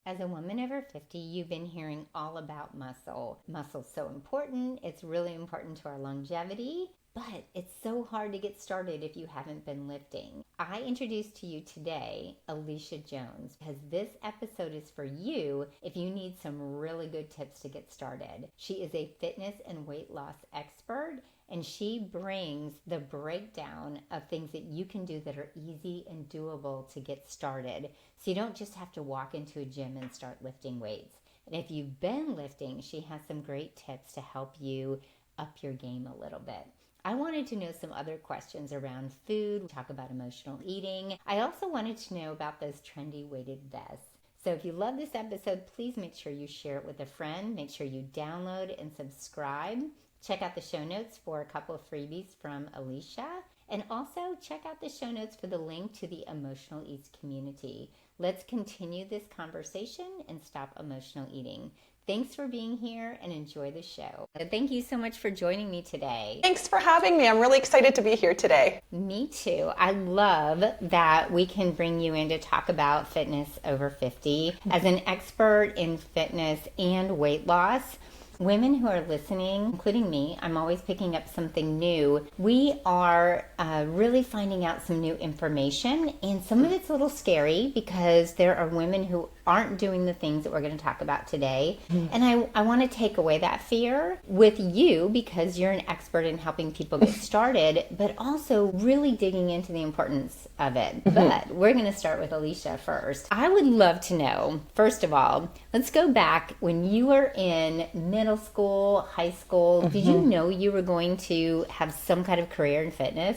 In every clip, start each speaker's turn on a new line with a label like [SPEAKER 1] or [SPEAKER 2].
[SPEAKER 1] As a woman over 50, you've been hearing all about muscle. Muscle's so important. It's really important to our longevity, but it's so hard to get started if you haven't been lifting. I introduce to you today Alicia Jones because this episode is for you if you need some really good tips to get started. She is a fitness and weight loss expert, and she brings the breakdown of things that you can do that are easy and doable to get started. So you don't just have to walk into a gym and start lifting weights. And if you've been lifting, she has some great tips to help you up your game a little bit. I wanted to know some other questions around food, talk about emotional eating. I also wanted to know about those trendy weighted vests. So if you love this episode, please make sure you share it with a friend. Make sure you download and subscribe. Check out the show notes for a couple of freebies from Alicia. And also check out the show notes for the link to the Emotional Eats community. Let's continue this conversation and stop emotional eating. Thanks for being here and enjoy the show. Thank you so much for joining me today.
[SPEAKER 2] Thanks for having me. I'm really excited to be here today.
[SPEAKER 1] Me too. I love that we can bring you in to talk about fitness over 50. As an expert in fitness and weight loss, women who are listening, including me, I'm always picking up something new. We are really finding out some new information, and some of it's a little scary because there are women who aren't doing the things that we're going to talk about today. And I want to take away that fear with you because you're an expert in helping people get started, but also really digging into the importance of it. But we're going to start with Alicia first. I would love to know, first of all, let's go back when you were in middle school, high school. Did you know you were going to have some kind of career in fitness?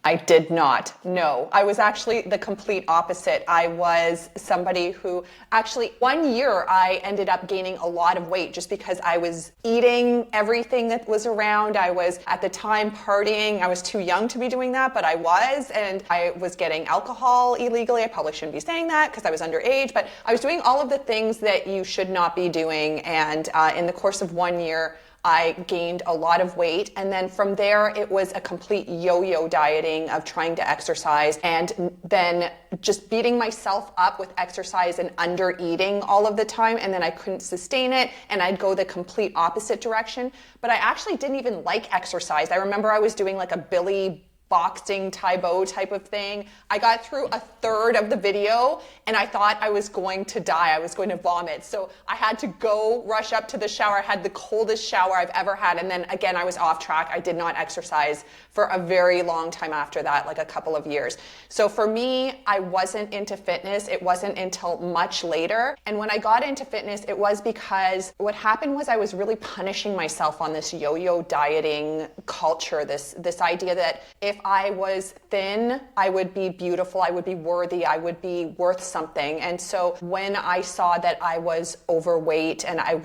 [SPEAKER 2] I did not. No, I was actually the complete opposite. I was somebody who actually 1 year I ended up gaining a lot of weight just because I was eating everything that was around. I was at the time partying. I was too young to be doing that, but I was, and I was getting alcohol illegally. I probably shouldn't be saying that because I was underage, but I was doing all of the things that you should not be doing. And in the course of 1 year, I gained a lot of weight, and then from there it was a complete yo-yo dieting of trying to exercise and then just beating myself up with exercise and under eating all of the time, and then I couldn't sustain it and I'd go the complete opposite direction. But I actually didn't even like exercise. I remember I was doing like a Billy boxing Taebo type of thing. I got through a third of the video and I thought I was going to die. I was going to vomit. So I had to go rush up to the shower. I had the coldest shower I've ever had. And then again, I was off track. I did not exercise for a very long time after that, like a couple of years. So for me, I wasn't into fitness. It wasn't until much later. And when I got into fitness, it was because what happened was I was really punishing myself on this yo-yo dieting culture, this idea that if I was thin, I would be beautiful, I would be worthy, I would be worth something. And so when I saw that I was overweight and I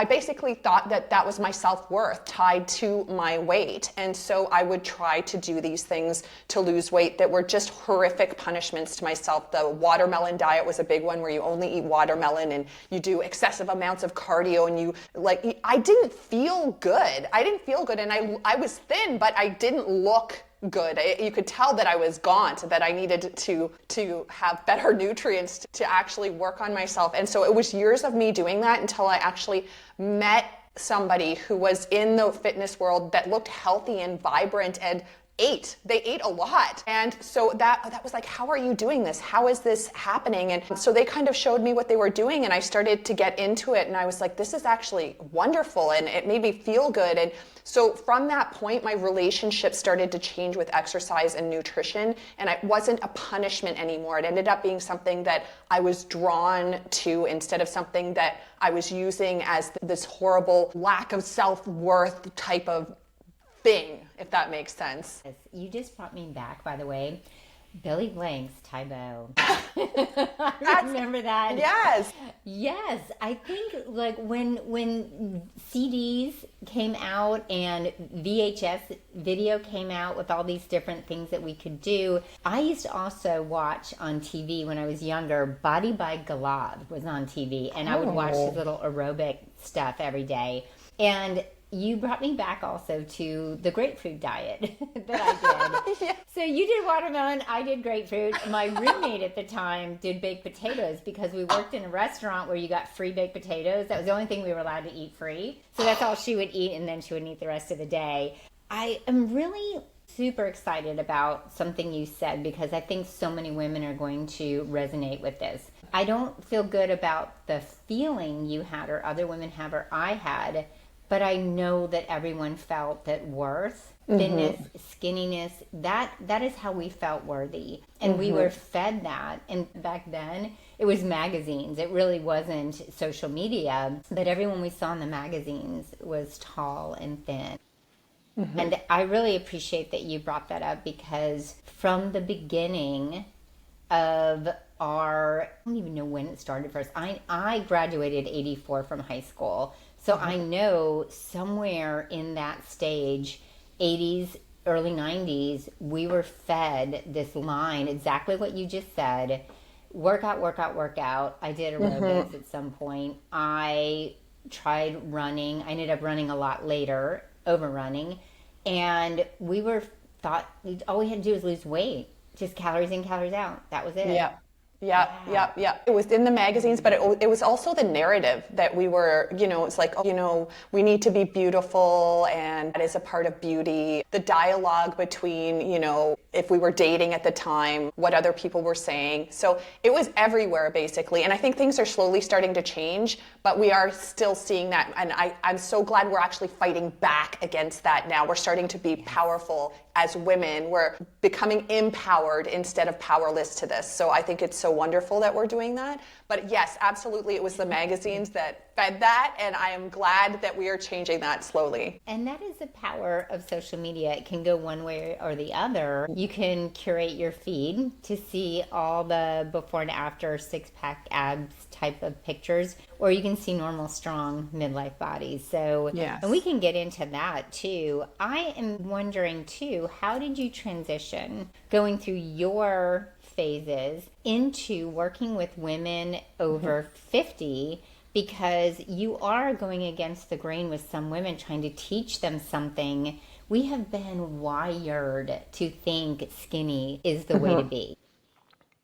[SPEAKER 2] basically thought that that was my self-worth tied to my weight. And so I would try to do these things to lose weight that were just horrific punishments to myself. The watermelon diet was a big one where you only eat watermelon and you do excessive amounts of cardio and I didn't feel good. And I was thin, but I didn't look good. You could tell that I was gaunt, that I needed to have better nutrients to actually work on myself. And so it was years of me doing that until I actually met somebody who was in the fitness world that looked healthy and vibrant and ate. They ate a lot. And so that was like, how are you doing this? How is this happening? And so they kind of showed me what they were doing and I started to get into it and I was like, this is actually wonderful and it made me feel good. And so from that point, my relationship started to change with exercise and nutrition, and it wasn't a punishment anymore. It ended up being something that I was drawn to instead of something that I was using as this horrible lack of self-worth type of thing, if that makes sense.
[SPEAKER 1] You just brought me back, by the way. Billy Blanks Taebo. Remember that?
[SPEAKER 2] Yes.
[SPEAKER 1] Yes. I think like when CDs came out and VHS video came out with all these different things that we could do, I used to also watch on TV when I was younger. Body by Galad was on TV, and I would watch his little aerobic stuff every day. And you brought me back also to the grapefruit diet that I did.
[SPEAKER 2] Yeah.
[SPEAKER 1] So you did watermelon, I did grapefruit. My roommate at the time did baked potatoes because we worked in a restaurant where you got free baked potatoes. That was the only thing we were allowed to eat free. So that's all she would eat, and then she would eat the rest of the day. I am really super excited about something you said because I think so many women are going to resonate with this. I don't feel good about the feeling you had or other women have or I had, but I know that everyone felt that worth, thinness, skinniness, that is how we felt worthy. And we were fed that. And back then, it was magazines. It really wasn't social media. But everyone we saw in the magazines was tall and thin. And I really appreciate that you brought that up because from the beginning of I don't even know when it started first. I graduated 84 from high school. So I know somewhere in that stage, 80s, early 90s, we were fed this line, exactly what you just said, workout, workout, workout. I did aerobics at some point. I tried running. I ended up running a lot later, overrunning. And we were thought all we had to do was lose weight. Just calories in, calories out. That was it.
[SPEAKER 2] Yeah. It was in the magazines, but it was also the narrative that we were, it's like, we need to be beautiful and that is a part of beauty. The dialogue between, if we were dating at the time, what other people were saying. So it was everywhere basically. And I think things are slowly starting to change, but we are still seeing that. And I'm so glad we're actually fighting back against that now. We're starting to be powerful as women. We're becoming empowered instead of powerless to this. So I think it's so wonderful that we're doing that. But yes, absolutely, it was the magazines that fed that, and I am glad that we are changing that slowly.
[SPEAKER 1] And that is the power of social media. It can go one way or the other. You can curate your feed to see all the before and after six-pack abs type of pictures, or you can see normal, strong midlife bodies. So,
[SPEAKER 2] yes.
[SPEAKER 1] And we can get into that too. I am wondering too, how did you transition going through your phases into working with women over 50, because you are going against the grain with some women, trying to teach them something. We have been wired to think skinny is the way to be.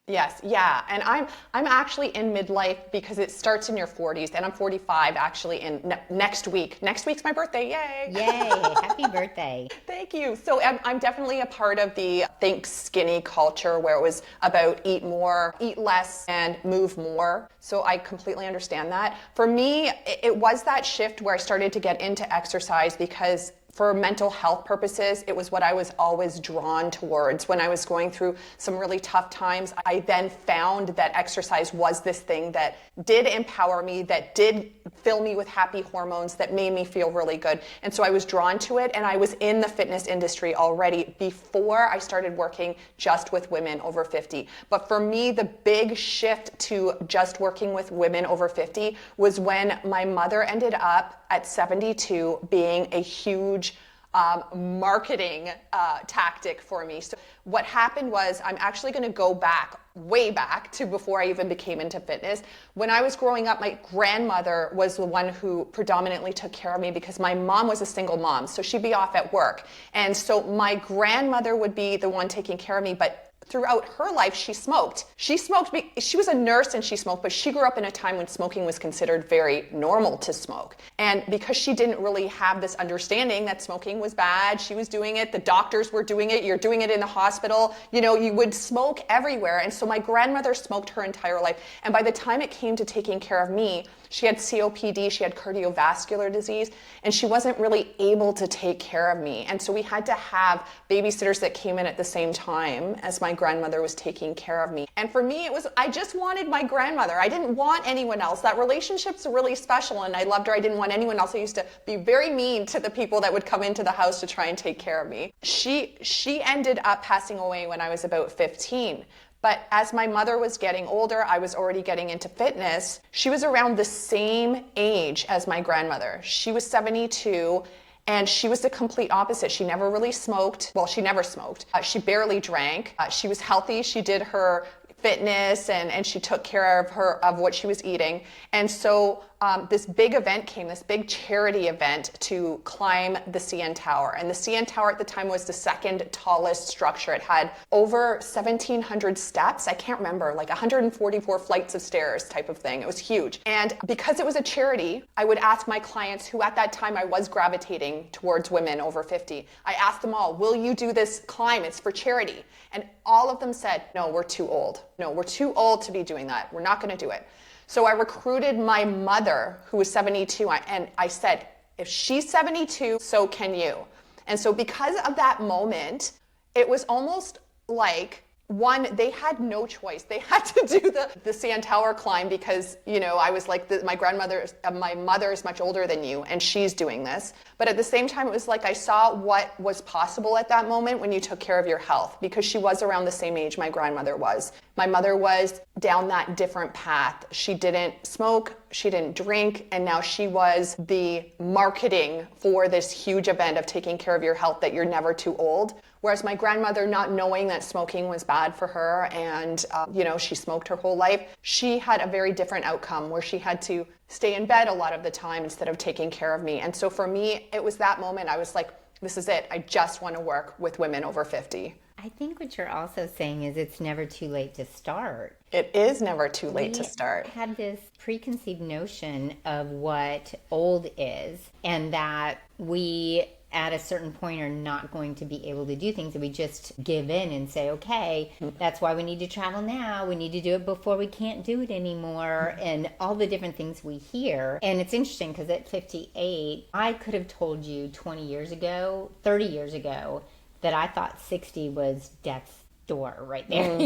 [SPEAKER 2] Yes, yeah, and I'm actually in midlife because it starts in your 40s, and I'm 45 actually in next week. Next week's my birthday, yay!
[SPEAKER 1] Yay, happy birthday.
[SPEAKER 2] Thank you. So I'm definitely a part of the think skinny culture where it was about eat more, eat less, and move more. So I completely understand that. For me, it was that shift where I started to get into exercise because for mental health purposes, it was what I was always drawn towards. When I was going through some really tough times, I then found that exercise was this thing that did empower me, that did fill me with happy hormones, that made me feel really good. And so I was drawn to it, and I was in the fitness industry already before I started working just with women over 50. But for me, the big shift to just working with women over 50 was when my mother ended up at 72 being a huge marketing tactic for me. So what happened was, I'm actually going to go back, way back to before I even became into fitness. When I was growing up, my grandmother was the one who predominantly took care of me because my mom was a single mom, so she'd be off at work. And so my grandmother would be the one taking care of me, but throughout her life, she smoked. She was a nurse and she smoked, but she grew up in a time when smoking was considered very normal to smoke. And because she didn't really have this understanding that smoking was bad, she was doing it, the doctors were doing it, you're doing it in the hospital, you would smoke everywhere. And so my grandmother smoked her entire life. And by the time it came to taking care of me, she had COPD, she had cardiovascular disease, and she wasn't really able to take care of me. And so we had to have babysitters that came in at the same time as my grandmother was taking care of me. And for me, I just wanted my grandmother. I didn't want anyone else. That relationship's really special, and I loved her. I didn't want anyone else. I used to be very mean to the people that would come into the house to try and take care of me. She ended up passing away when I was about 15. But as my mother was getting older, I was already getting into fitness. She was around the same age as my grandmother. She was 72, and she was the complete opposite. She never really smoked. Well, she never smoked. She barely drank. She was healthy. She did her fitness, and she took care of what she was eating. And so this big event came, this big charity event to climb the CN Tower. And the CN Tower at the time was the second tallest structure. It had over 1,700 steps. I can't remember, like 144 flights of stairs type of thing. It was huge. And because it was a charity, I would ask my clients, who at that time I was gravitating towards women over 50, I asked them all, will you do this climb? It's for charity. And all of them said, no, we're too old. No, we're too old to be doing that. We're not going to do it. So I recruited my mother, who was 72, and I said, if she's 72, so can you. And so because of that moment, it was almost like, one, they had no choice. They had to do the CN Tower climb because, I was like, my mother is much older than you, and she's doing this. But at the same time, it was like I saw what was possible at that moment when you took care of your health, because she was around the same age my grandmother was. My mother was down that different path. She didn't smoke, she didn't drink, and now she was the marketing for this huge event of taking care of your health, that you're never too old. Whereas my grandmother, not knowing that smoking was bad for her, and she smoked her whole life, she had a very different outcome where she had to stay in bed a lot of the time instead of taking care of me. And so for me, it was that moment I was like, this is it. I just want to work with women over 50.
[SPEAKER 1] I think what you're also saying is it's never too late to start.
[SPEAKER 2] It is never too late to start.
[SPEAKER 1] We had this preconceived notion of what old is, and that we at a certain point are not going to be able to do things, and we just give in and say, okay, that's why we need to travel now. We need to do it before we can't do it anymore, and all the different things we hear. And it's interesting because at 58, I could have told you 20 years ago, 30 years ago, that I thought 60 was death's door right there.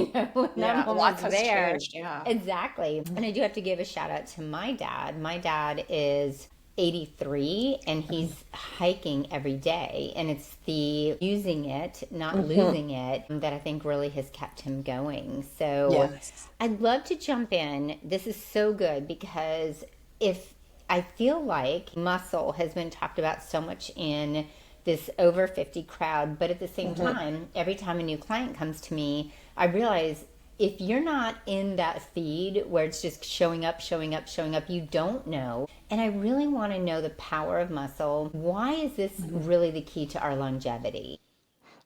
[SPEAKER 2] Yeah, lots has
[SPEAKER 1] there.
[SPEAKER 2] changed. Yeah,
[SPEAKER 1] exactly. And I do have to give a shout out to my dad. My dad is 83 and he's hiking every day, and it's the using it, not losing it, that I think really has kept him going. So
[SPEAKER 2] yes.
[SPEAKER 1] I'd love to jump in. This is so good because if I feel like muscle has been talked about so much in this over 50 crowd, but at the same time, every time a new client comes to me, I realize if you're not in that feed where it's just showing up, you don't know. And I really want to know the power of muscle. Why is this really the key to our longevity?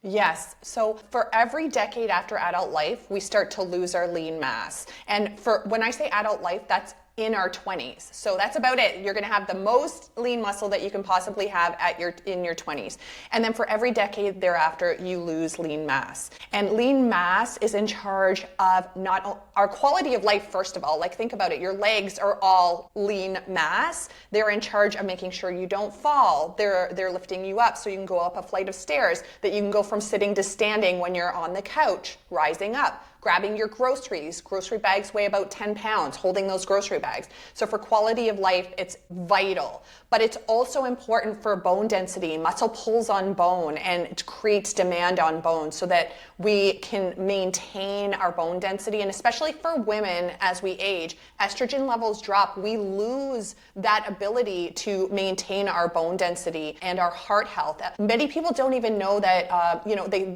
[SPEAKER 2] Yes. So for every decade after adult life, we start to lose our lean mass. And when I say adult life, that's in our 20s. So that's about it. You're going to have the most lean muscle that you can possibly have in your 20s. And then for every decade thereafter, you lose lean mass. And lean mass is in charge of not our quality of life, first of all. Like, think about it. Your legs are all lean mass. They're in charge of making sure you don't fall. They're lifting you up so you can go up a flight of stairs, that you can go from sitting to standing when you're on the couch, rising up, grabbing your groceries. Grocery bags weigh about 10 pounds, holding those grocery bags. So for quality of life, it's vital. But it's also important for bone density. Muscle pulls on bone and it creates demand on bone so that we can maintain our bone density. And especially for women, as we age, estrogen levels drop. We lose that ability to maintain our bone density and our heart health. Many people don't even know that,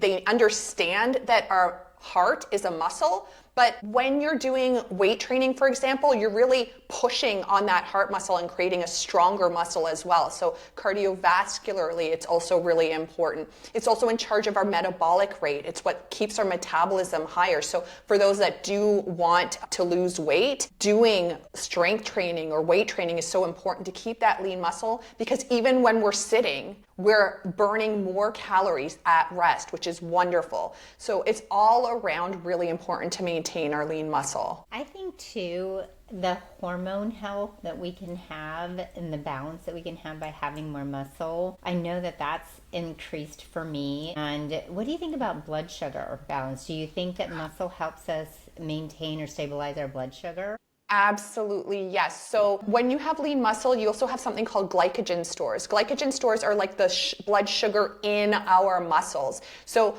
[SPEAKER 2] they understand that our heart is a muscle, but when you're doing weight training, for example, you're really pushing on that heart muscle and creating a stronger muscle as well. So cardiovascularly, it's also really important. It's also in charge of our metabolic rate. It's what keeps our metabolism higher. So for those that do want to lose weight, doing strength training or weight training is so important to keep that lean muscle, because even when we're sitting, we're burning more calories at rest, which is wonderful. So it's all around really important to maintain our lean muscle.
[SPEAKER 1] I think too, the hormone health that we can have and the balance that we can have by having more muscle, I know that that's increased for me. And what do you think about blood sugar balance? Do you think that muscle helps us maintain or stabilize our blood sugar?
[SPEAKER 2] Absolutely, yes. So when you have lean muscle, you also have something called glycogen stores. Glycogen stores are like the blood sugar in our muscles. So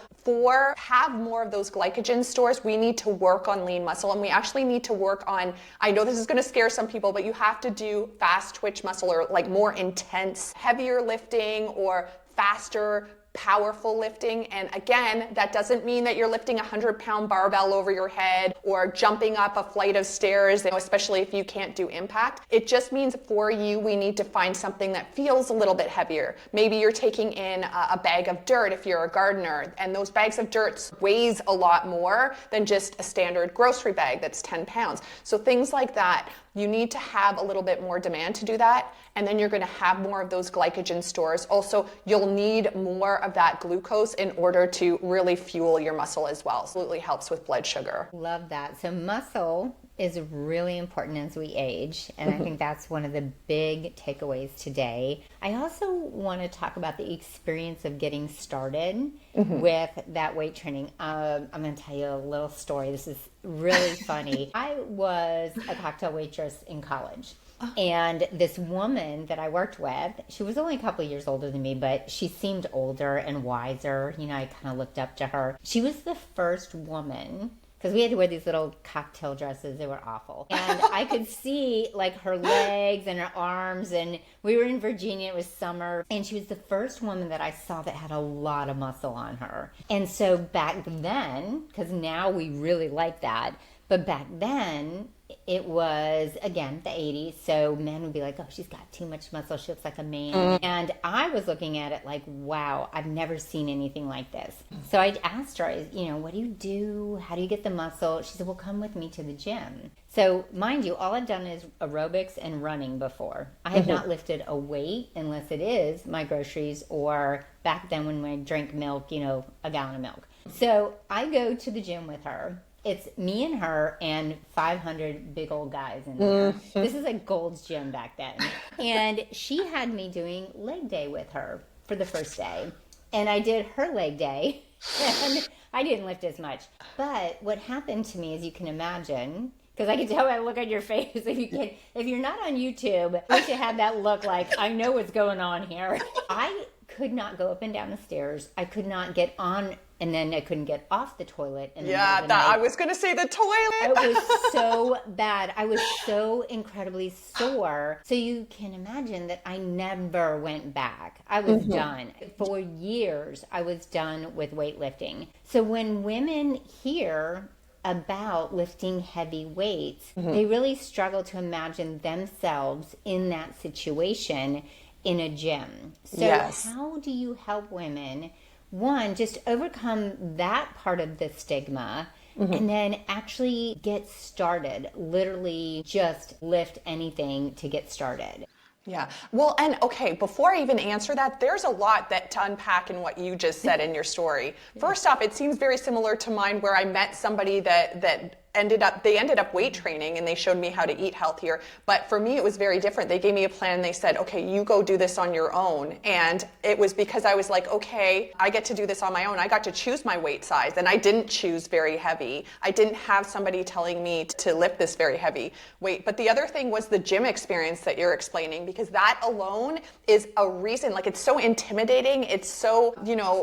[SPEAKER 2] have more of those glycogen stores, we need to work on lean muscle, and we actually need to work on, I know this is going to scare some people, but you have to do fast twitch muscle, or like more intense, heavier lifting, or faster powerful lifting. And again, that doesn't mean that you're lifting a 100-pound barbell over your head or jumping up a flight of stairs, especially if you can't do impact. It just means for you, we need to find something that feels a little bit heavier. Maybe you're taking in a bag of dirt if you're a gardener, and those bags of dirt weighs a lot more than just a standard grocery bag that's 10 pounds. So things like that, you need to have a little bit more demand to do that, and then you're going to have more of those glycogen stores. Also, you'll need more of that glucose in order to really fuel your muscle as well. Absolutely helps with blood sugar.
[SPEAKER 1] Love that. So muscle is really important as we age, and I think that's one of the big takeaways today. I also want to talk about the experience of getting started with that weight training. I'm going to tell you a little story. This is really funny. I was a cocktail waitress in college. And this woman that I worked with, she was only a couple of years older than me, but she seemed older and wiser. You know, I kind of looked up to her. She was the first woman, because we had to wear these little cocktail dresses. They were awful. And I could see like her legs and her arms. And we were in Virginia. It was summer. And she was the first woman that I saw that had a lot of muscle on her. And so back then, because now we really like that, but back then, it was, again, the 80s, so men would be like, oh, she's got too much muscle, she looks like a man. And I was looking at it like, wow, I've never seen anything like this. So I asked her, what do you do? How do you get the muscle? She said, well, come with me to the gym. So mind you, all I've done is aerobics and running before. I have not lifted a weight unless it is my groceries, or back then when I drank milk, a gallon of milk. So I go to the gym with her. It's me and her and 500 big old guys in there. This is a Gold's Gym back then. And she had me doing leg day with her for the first day. And I did her leg day. And I didn't lift as much. But what happened to me, as you can imagine, because I can tell by the look on your face, if you're not on YouTube, you should have that look like, I know what's going on here. I could not go up and down the stairs. I could not get on, and then I couldn't get off the toilet.
[SPEAKER 2] I was going to say the toilet.
[SPEAKER 1] It was so bad. I was so incredibly sore. So you can imagine that I never went back. I was done. For years, I was done with weightlifting. So when women hear about lifting heavy weights, they really struggle to imagine themselves in that situation in a gym. So how do you help women, one, just overcome that part of the stigma, and then actually get started, literally just lift anything to get started?
[SPEAKER 2] Yeah. Well, and okay, before I even answer that, there's a lot to unpack in what you just said in your story. First off, it seems very similar to mine, where I met somebody that ended up weight training, and they showed me how to eat healthier. But for me, it was very different. They gave me a plan. They said, okay, you go do this on your own. And it was because I was like, okay, I get to do this on my own. I got to choose my weight size, and I didn't choose very heavy. I didn't have somebody telling me to lift this very heavy weight. But the other thing was the gym experience that you're explaining, because that alone is a reason. Like, it's so intimidating. It's so,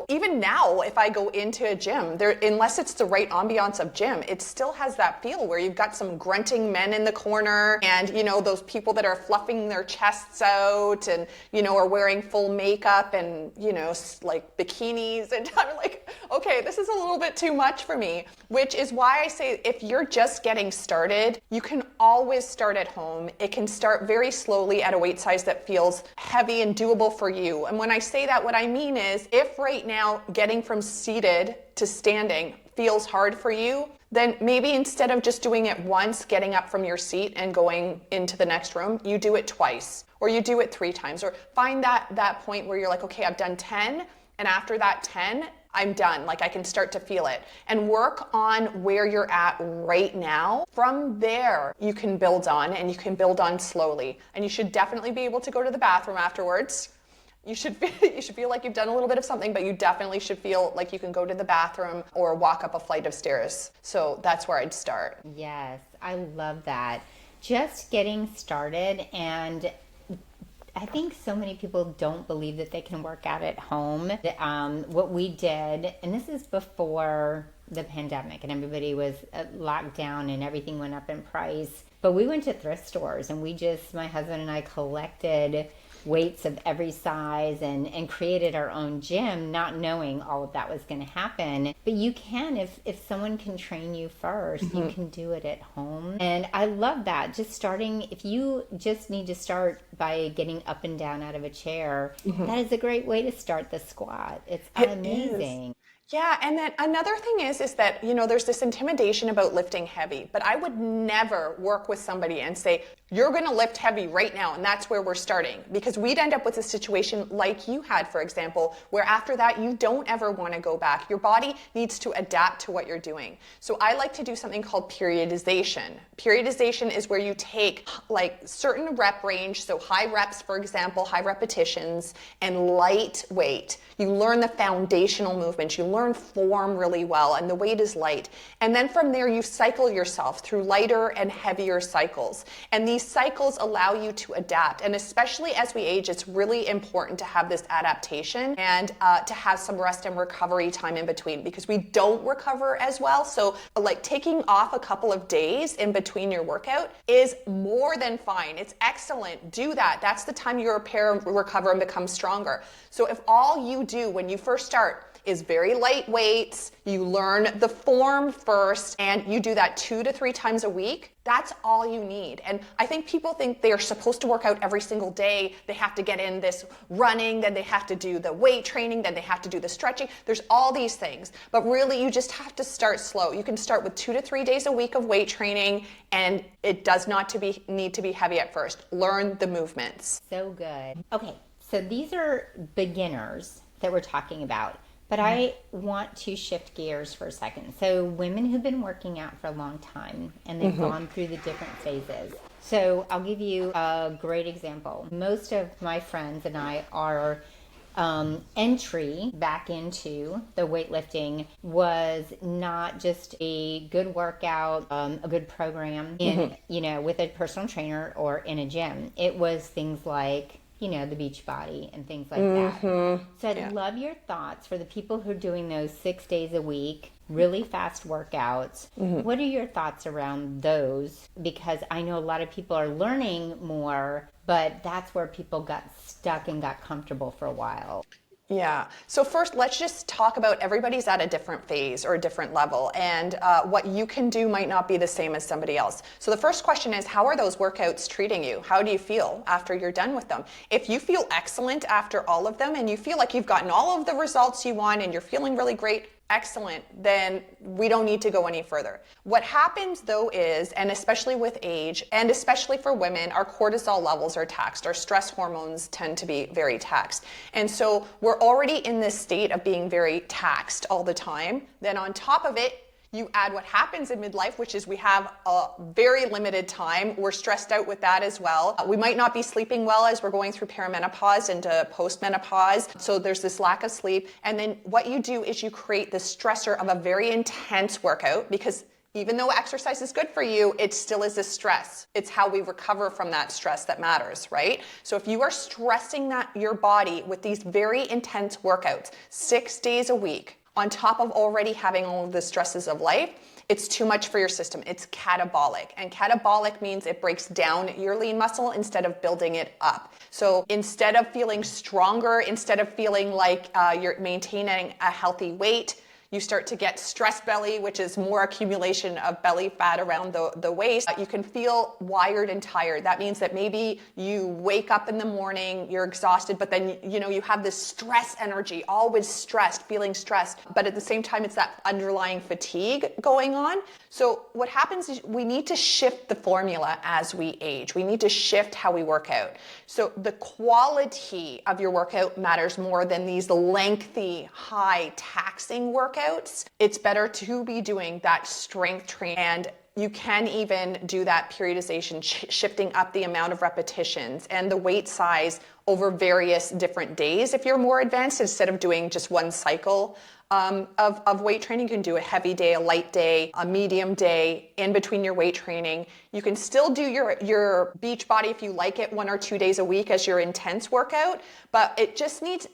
[SPEAKER 2] even now, if I go into a gym, unless it's the right ambiance of gym, it still has that feel where you've got some grunting men in the corner, and those people that are fluffing their chests out, and are wearing full makeup and like bikinis, and I'm like, okay, this is a little bit too much for me. Which is why I say, if you're just getting started, you can always start at home. It can start very slowly at a weight size that feels heavy and doable for you. And when I say that, what I mean is, if right now getting from seated to standing feels hard for you, then maybe instead of just doing it once, getting up from your seat and going into the next room, you do it twice, or you do it 3 times, or find that point where you're like, okay, I've done 10, and after that 10, I'm done. Like, I can start to feel it, and work on where you're at right now. From there, you can build on, and you can build on slowly. And you should definitely be able to go to the bathroom afterwards. You should feel like you've done a little bit of something, but you definitely should feel like you can go to the bathroom or walk up a flight of stairs. So that's where I'd start.
[SPEAKER 1] Yes, I love that. Just getting started. And I think so many people don't believe that they can work out at home. What we did, and this is before the pandemic and everybody was locked down and everything went up in price. But we went to thrift stores and my husband and I collected weights of every size and created our own gym, not knowing all of that was going to happen. But you can, if someone can train you first, you can do it at home. And I love that. Just starting, if you just need to start by getting up and down out of a chair, that is a great way to start the squat. It's amazing.
[SPEAKER 2] Yeah, and then another thing is that, there's this intimidation about lifting heavy, but I would never work with somebody and say, you're going to lift heavy right now, and that's where we're starting. Because we'd end up with a situation like you had, for example, where after that, you don't ever want to go back. Your body needs to adapt to what you're doing. So I like to do something called periodization. Periodization is where you take like certain rep range, so high reps, for example, high repetitions, and light weight. You learn the foundational movements. You learn form really well, and the weight is light. And then from there, you cycle yourself through lighter and heavier cycles. And these cycles allow you to adapt. And especially as we age, it's really important to have this adaptation and to have some rest and recovery time in between, because we don't recover as well. So like taking off a couple of days in between your workout is more than fine. It's excellent. Do that. That's the time you repair, recover, and become stronger. So if all you do when you first start is very light weights, you learn the form first, and you do that 2 to 3 times a week, that's all you need. And I think people think they are supposed to work out every single day. They have to get in this running, then they have to do the weight training, then they have to do the stretching. There's all these things, but really you just have to start slow. You can start with 2 to 3 days a week of weight training, and it does not need to be heavy at first. Learn the movements.
[SPEAKER 1] So good. Okay, so these are beginners that we're talking about. But I want to shift gears for a second. So women who've been working out for a long time and they've gone through the different phases. So I'll give you a great example. Most of my friends and I are entry back into the weightlifting was not just a good workout, a good program in, with a personal trainer or in a gym. It was things like the beach body and things like that. So I'd love your thoughts for the people who are doing those 6 days a week, really fast workouts. What are your thoughts around those? Because I know a lot of people are learning more, but that's where people got stuck and got comfortable for a while.
[SPEAKER 2] Yeah. So first, let's just talk about everybody's at a different phase or a different level, and what you can do might not be the same as somebody else. So the first question is, how are those workouts treating you? How do you feel after you're done with them? If you feel excellent after all of them and you feel like you've gotten all of the results you want and you're feeling really great, excellent, then we don't need to go any further. What happens though is, and especially with age, and especially for women, our cortisol levels are taxed. Our stress hormones tend to be very taxed. And so we're already in this state of being very taxed all the time. Then on top of it, you add what happens in midlife, which is we have a very limited time. We're stressed out with that as well. We might not be sleeping well as we're going through perimenopause into postmenopause. So there's this lack of sleep. And then what you do is you create this stressor of a very intense workout, because even though exercise is good for you, it still is a stress. It's how we recover from that stress that matters, right? So if you are stressing your body with these very intense workouts 6 days a week, on top of already having all of the stresses of life, it's too much for your system. It's catabolic. And catabolic means it breaks down your lean muscle instead of building it up. So instead of feeling stronger, instead of feeling like you're maintaining a healthy weight, you start to get stress belly, which is more accumulation of belly fat around the waist. You can feel wired and tired. That means that maybe you wake up in the morning, you're exhausted, but then you have this stress energy, always stressed, feeling stressed. But at the same time, it's that underlying fatigue going on. So what happens is we need to shift the formula as we age. We need to shift how we work out. So the quality of your workout matters more than these lengthy, high taxing workouts. It's better to be doing that strength training, and you can even do that periodization, shifting up the amount of repetitions and the weight size over various different days if you're more advanced, instead of doing just one cycle of weight training. You can do a heavy day, a light day, a medium day in between your weight training. You can still do your beach body if you like it 1 or 2 days a week as your intense workout, but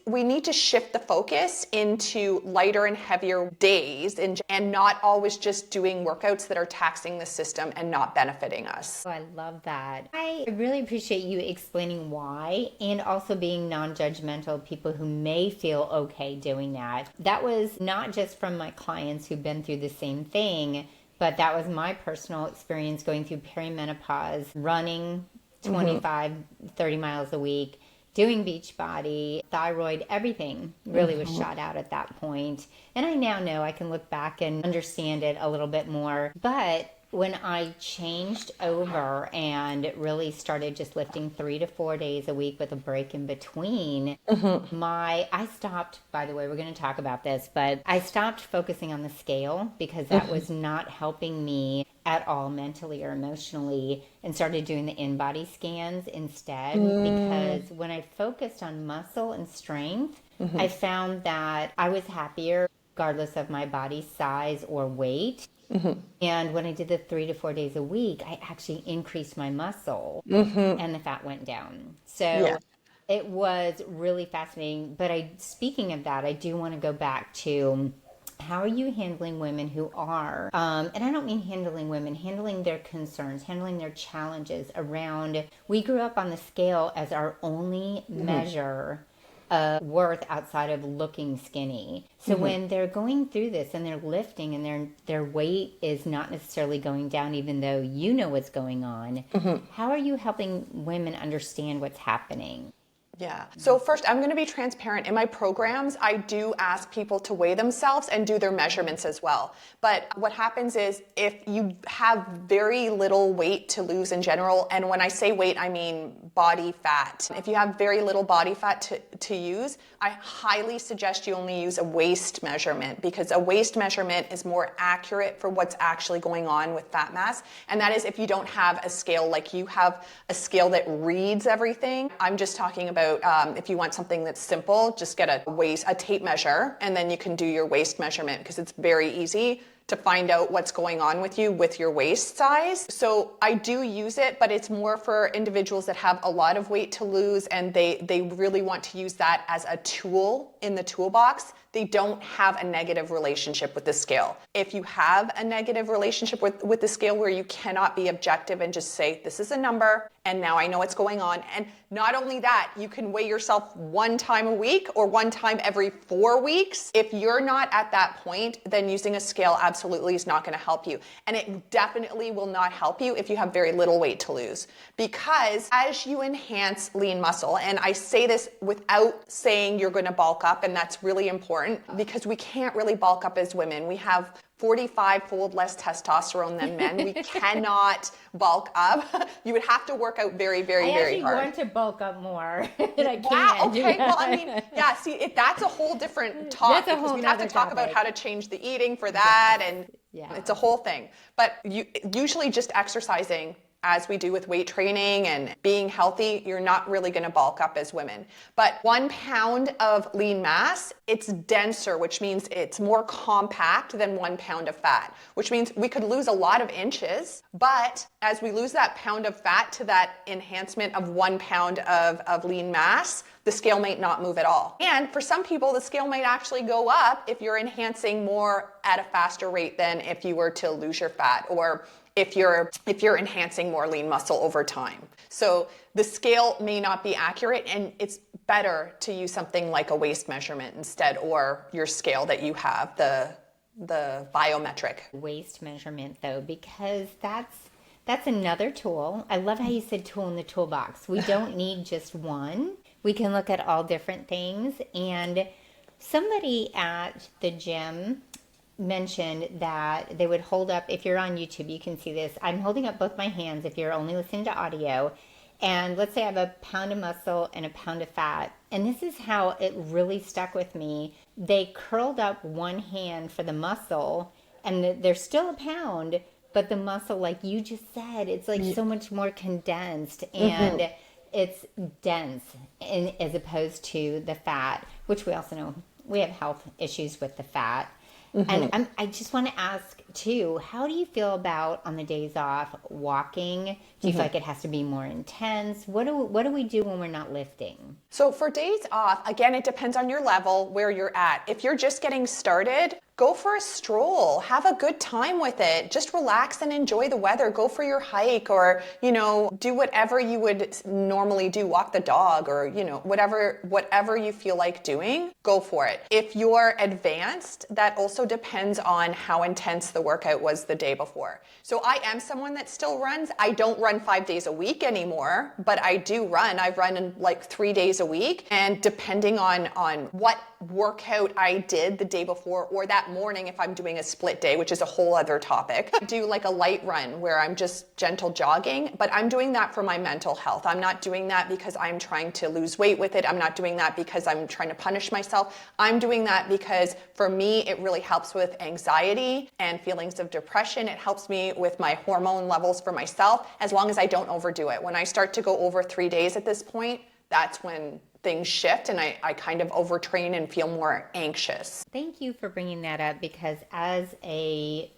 [SPEAKER 2] we need to shift the focus into lighter and heavier days and not always just doing workouts that are taxing the system and not benefiting us.
[SPEAKER 1] Oh, I love that. I really appreciate you explaining why, and also being non-judgmental, people who may feel okay doing that. That was not just from my clients who've been through the same thing, but that was my personal experience going through perimenopause, running 25, 30 miles a week, doing Beachbody, thyroid, everything really was shot out at that point. And I now know I can look back and understand it a little bit more. But when I changed over and really started just lifting 3 to 4 days a week with a break in between, I stopped, by the way, we're going to talk about this, but I stopped focusing on the scale because that was not helping me at all mentally or emotionally, and started doing the in-body scans instead. Because when I focused on muscle and strength, I found that I was happier regardless of my body size or weight. And when I did the 3 to 4 days a week, I actually increased my muscle and the fat went down. So it was really fascinating. But speaking of that, I do want to go back to, how are you handling women who are, and I don't mean handling women, handling their concerns, handling their challenges around, we grew up on the scale as our only measure of worth outside of looking skinny. So when they're going through this and they're lifting and their weight is not necessarily going down, even though you know what's going on, how are you helping women understand what's happening?
[SPEAKER 2] Yeah. So first, I'm going to be transparent. In my programs, I do ask people to weigh themselves and do their measurements as well. But what happens is, if you have very little weight to lose in general, and when I say weight, I mean body fat. If you have very little body fat to use, I highly suggest you only use a waist measurement, because a waist measurement is more accurate for what's actually going on with fat mass. And that is if you don't have a scale, like you have a scale that reads everything. I'm just talking about if you want something that's simple, just get a tape measure, and then you can do your waist measurement, because it's very easy to find out what's going on with you with your waist size. So I do use it, but it's more for individuals that have a lot of weight to lose, and they really want to use that as a tool in the toolbox. They don't have a negative relationship with the scale. If you have a negative relationship with the scale, where you cannot be objective and just say, this is a number, and now I know what's going on. And not only that, you can weigh yourself 1 time a week or 1 time every 4 weeks. If you're not at that point, then using a scale absolutely is not going to help you. And it definitely will not help you if you have very little weight to lose. Because as you enhance lean muscle, and I say this without saying you're going to bulk up, and that's really important, because we can't really bulk up as women. We have 45-fold less testosterone than men. We cannot bulk up. You would have to work out very, very, very hard.
[SPEAKER 1] I actually want to bulk up more than I can.
[SPEAKER 2] Wow, okay. Well, I mean, yeah, see, that's a whole different talk, because we'd have to talk about how to change the eating for that, and it's a whole thing. But usually just exercising, as we do with weight training and being healthy, you're not really going to bulk up as women. But 1 pound of lean mass, it's denser, which means it's more compact than 1 pound of fat, which means we could lose a lot of inches. But as we lose that pound of fat to that enhancement of 1 pound of lean mass, the scale might not move at all. And for some people, the scale might actually go up if you're enhancing more at a faster rate than if you were to lose your fat, or if you're enhancing more lean muscle over time. So the scale may not be accurate, and it's better to use something like a waist measurement instead, or your scale that you have, the biometric.
[SPEAKER 1] Waist measurement, though, because that's another tool. I love how you said tool in the toolbox. We don't need just one. We can look at all different things. And somebody at the gym mentioned that they would hold up, if you're on YouTube, you can see this. I'm holding up both my hands if you're only listening to audio. And let's say I have a pound of muscle and a pound of fat. And this is how it really stuck with me. They curled up one hand for the muscle, and there's still a pound, but the muscle, like you just said, it's like so much more condensed, and it's dense as opposed to the fat, which we also know we have health issues with the fat. And I just want to ask too, how do you feel about on the days off walking? Do you feel like it has to be more intense? What do we do when we're not lifting?
[SPEAKER 2] So for days off, again, it depends on your level, where you're at. If you're just getting started, go for a stroll, have a good time with it. Just relax and enjoy the weather. Go for your hike, or, do whatever you would normally do, walk the dog, or, whatever you feel like doing, go for it. If you're advanced, that also depends on how intense the workout was the day before. So I am someone that still runs. I don't run 5 days a week anymore, but I do run. I run in like 3 days a week. And depending on what workout I did the day before, or that morning, if I'm doing a split day, which is a whole other topic, I do like a light run where I'm just gentle jogging, but I'm doing that for my mental health. I'm not doing that because I'm trying to lose weight with it. I'm not doing that because I'm trying to punish myself. I'm doing that because for me, it really helps with anxiety and feelings of depression. It helps me with my hormone levels for myself, as long as I don't overdo it. When I start to go over 3 days at this point, that's when things shift and I kind of overtrain and feel more anxious.
[SPEAKER 1] Thank you for bringing that up, because as a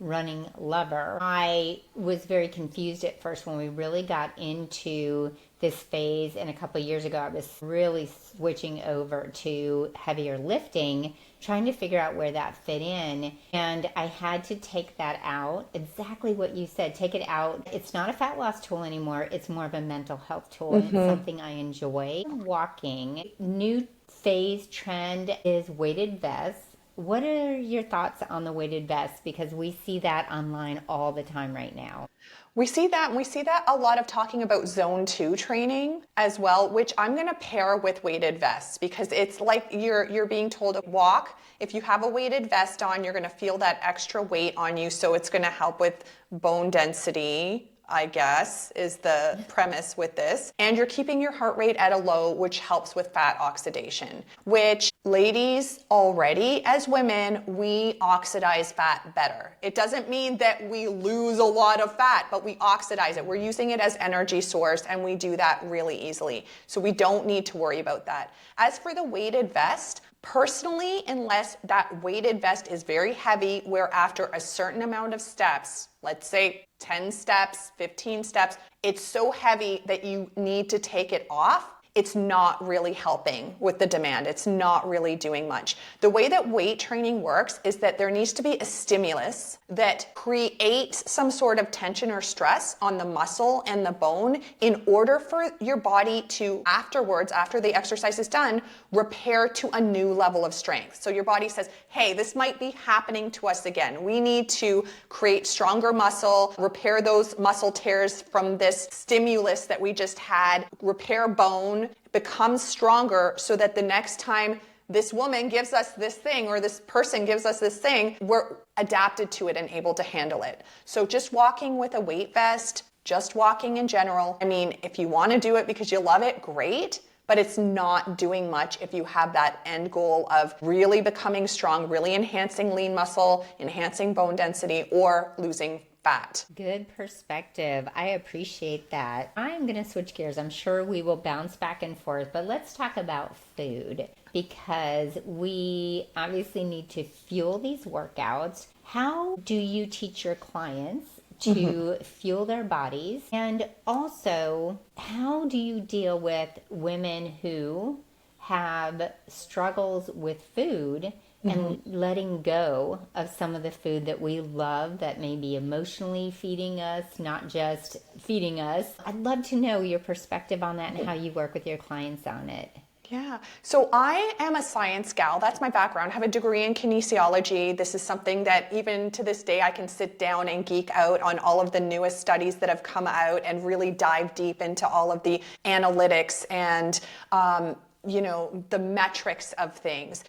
[SPEAKER 1] running lover, I was very confused at first when we really got into this phase. And a couple of years ago, I was really switching over to heavier lifting, trying to figure out where that fit in. And I had to take that out. Exactly what you said, take it out. It's not a fat loss tool anymore. It's more of a mental health tool. And it's something I enjoy. Walking, new phase trend is weighted vests. What are your thoughts on the weighted vest? Because we see that online all the time right now.
[SPEAKER 2] We see that, and we see that a lot of talking about zone 2 training as well, which I'm going to pair with weighted vests, because it's like you're being told to walk. If you have a weighted vest on, you're going to feel that extra weight on you, so it's going to help with bone density, I guess, is the premise with this. And you're keeping your heart rate at a low, which helps with fat oxidation, which ladies already, as women, we oxidize fat better. It doesn't mean that we lose a lot of fat, but we oxidize it. We're using it as energy source, and we do that really easily. So we don't need to worry about that. As for the weighted vest, personally, unless that weighted vest is very heavy, where after a certain amount of steps, let's say 10 steps, 15 steps, it's so heavy that you need to take it off, it's not really helping with the demand. It's not really doing much. The way that weight training works is that there needs to be a stimulus that creates some sort of tension or stress on the muscle and the bone in order for your body to afterwards, after the exercise is done, repair to a new level of strength. So your body says, hey, this might be happening to us again. We need to create stronger muscle, repair those muscle tears from this stimulus that we just had, repair bone, become stronger, so that the next time this woman gives us this thing, or this person gives us this thing, we're adapted to it and able to handle it. So just walking with a weight vest, just walking in general, I mean, if you want to do it because you love it, great, but it's not doing much if you have that end goal of really becoming strong, really enhancing lean muscle, enhancing bone density, or losing fat.
[SPEAKER 1] Good perspective. I appreciate that. I'm going to switch gears. I'm sure we will bounce back and forth, but let's talk about food, because we obviously need to fuel these workouts. How do you teach your clients to fuel their bodies? And also, how do you deal with women who have struggles with food and letting go of some of the food that we love that may be emotionally feeding us, not just feeding us? I'd love to know your perspective on that and how you work with your clients on it.
[SPEAKER 2] Yeah. So I am a science gal. That's my background. I have a degree in kinesiology. This is something that even to this day I can sit down and geek out on all of the newest studies that have come out and really dive deep into all of the analytics and the metrics of things.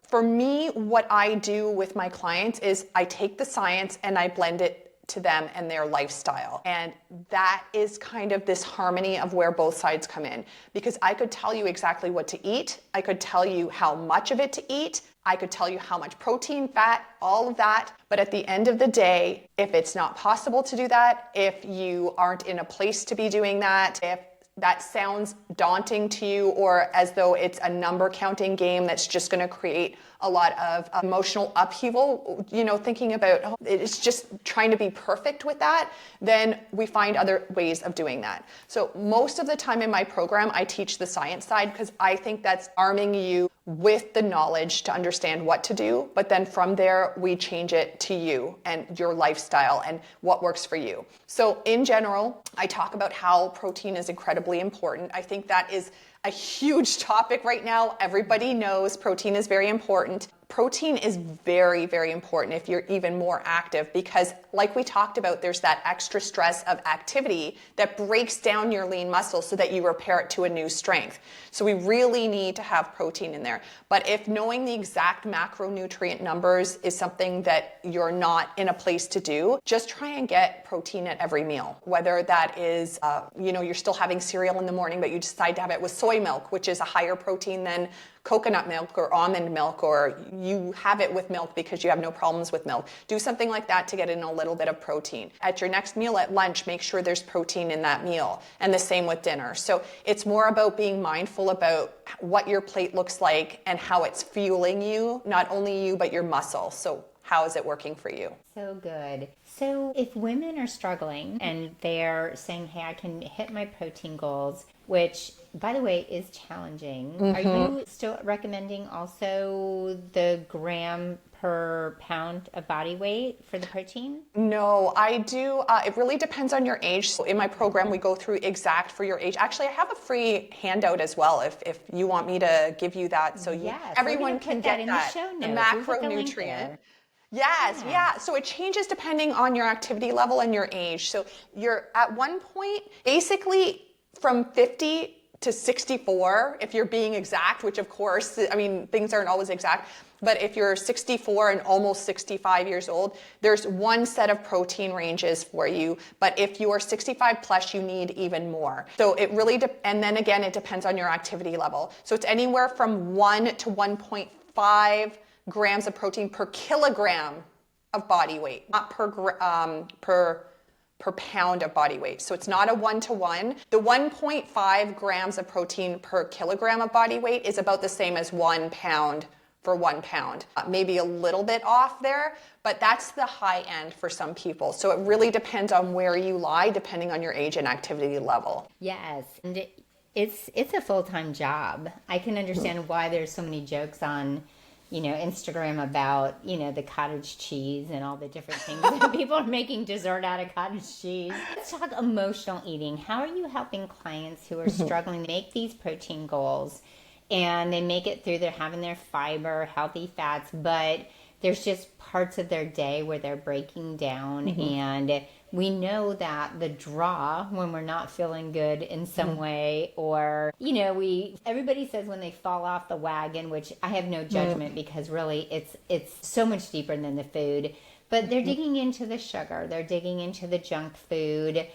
[SPEAKER 2] For me, what I do with my clients is I take the science and I blend it to them and their lifestyle. And that is kind of this harmony of where both sides come in. Because I could tell you exactly what to eat. I could tell you how much of it to eat. I could tell you how much protein, fat, all of that. But at the end of the day, if it's not possible to do that, if you aren't in a place to be doing that, if that sounds daunting to you, or as though it's a number counting game that's just going to create a lot of emotional upheaval, thinking about, oh, it's just trying to be perfect with that, then we find other ways of doing that. So most of the time in my program, I teach the science side because I think that's arming you with the knowledge to understand what to do. But then from there, we change it to you and your lifestyle and what works for you. So in general, I talk about how protein is incredibly important. I think that is a huge topic right now. Everybody knows protein is very important. Protein is very, very important if you're even more active because, like we talked about, there's that extra stress of activity that breaks down your lean muscle so that you repair it to a new strength. So we really need to have protein in there. But if knowing the exact macronutrient numbers is something that you're not in a place to do, just try and get protein at every meal. Whether that is, you're still having cereal in the morning, but you decide to have it with soy milk, which is a higher protein than coconut milk or almond milk, or you have it with milk because you have no problems with milk. Do something like that to get in a little bit of protein. At your next meal at lunch, make sure there's protein in that meal, and the same with dinner. So it's more about being mindful about what your plate looks like and how it's fueling you, not only you, but your muscle. So how is it working for you?
[SPEAKER 1] So good. So if women are struggling and they're saying, hey, I can hit my protein goals, which, by the way, is challenging. Are you still recommending also the gram per pound of body weight for the protein?
[SPEAKER 2] No, I do. It really depends on your age. So in my program, we go through exact for your age. Actually, I have a free handout as well if you want me to give you that. So everyone can get that.
[SPEAKER 1] The show notes.
[SPEAKER 2] The macronutrient. Yes, yeah. So it changes depending on your activity level and your age. So you're at one point, basically from 50 to 64, if you're being exact, which of course, I mean, things aren't always exact, but if you're 64 and almost 65 years old, there's one set of protein ranges for you. But if you are 65 plus, you need even more. So it really, and then again, it depends on your activity level. So it's anywhere from 1 to 1.5 grams of protein per kilogram of body weight, not per pound of body weight. So it's not a 1-to-1. The 1.5 grams of protein per kilogram of body weight is about the same as 1 pound for 1 pound. Maybe a little bit off there, but that's the high end for some people. So it really depends on where you lie, depending on your age and activity level.
[SPEAKER 1] Yes. And it's a full-time job. I can understand why there's so many jokes on Instagram about, the cottage cheese and all the different things that people are making dessert out of cottage cheese. Let's talk emotional eating. How are you helping clients who are struggling to make these protein goals and they make it through, they're having their fiber, healthy fats, but there's just parts of their day where they're breaking down and we know that the draw when we're not feeling good in some way, or, everybody says when they fall off the wagon, which I have no judgment because really it's so much deeper than the food, but they're digging into the sugar, they're digging into the junk food.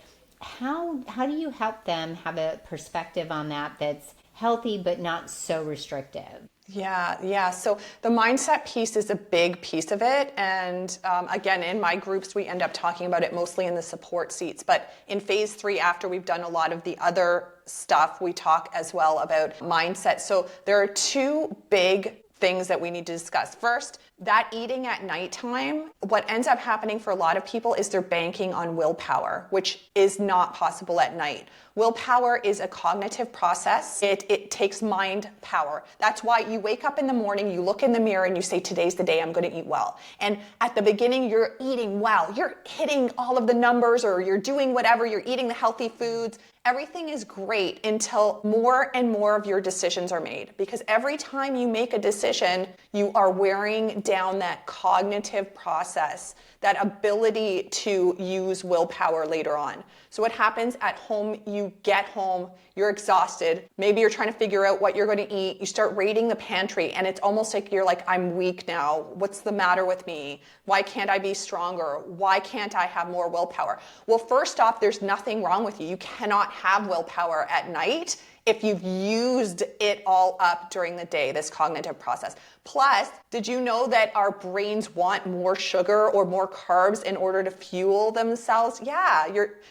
[SPEAKER 1] How do you help them have a perspective on that that's healthy but not so restrictive?
[SPEAKER 2] Yeah. So the mindset piece is a big piece of it. And again, in my groups, we end up talking about it mostly in the support seats. But in phase 3, after we've done a lot of the other stuff, we talk as well about mindset. So there are 2 big things that we need to discuss. First, that eating at nighttime, what ends up happening for a lot of people is they're banking on willpower, which is not possible at night. Willpower is a cognitive process. It takes mind power. That's why you wake up in the morning, you look in the mirror and you say, today's the day I'm going to eat well. And at the beginning, you're eating well. You're hitting all of the numbers, or you're doing whatever, you're eating the healthy foods. Everything is great until more and more of your decisions are made. Because every time you make a decision, you are wearing down that cognitive process, that ability to use willpower later on. So what happens at home, you get home, you're exhausted. Maybe you're trying to figure out what you're going to eat. You start raiding the pantry and it's almost like you're like, I'm weak now. What's the matter with me? Why can't I be stronger? Why can't I have more willpower? Well, first off, there's nothing wrong with you. You cannot have willpower at night if you've used it all up during the day, this cognitive process. Plus, did you know that our brains want more sugar or more carbs in order to fuel themselves? Yeah,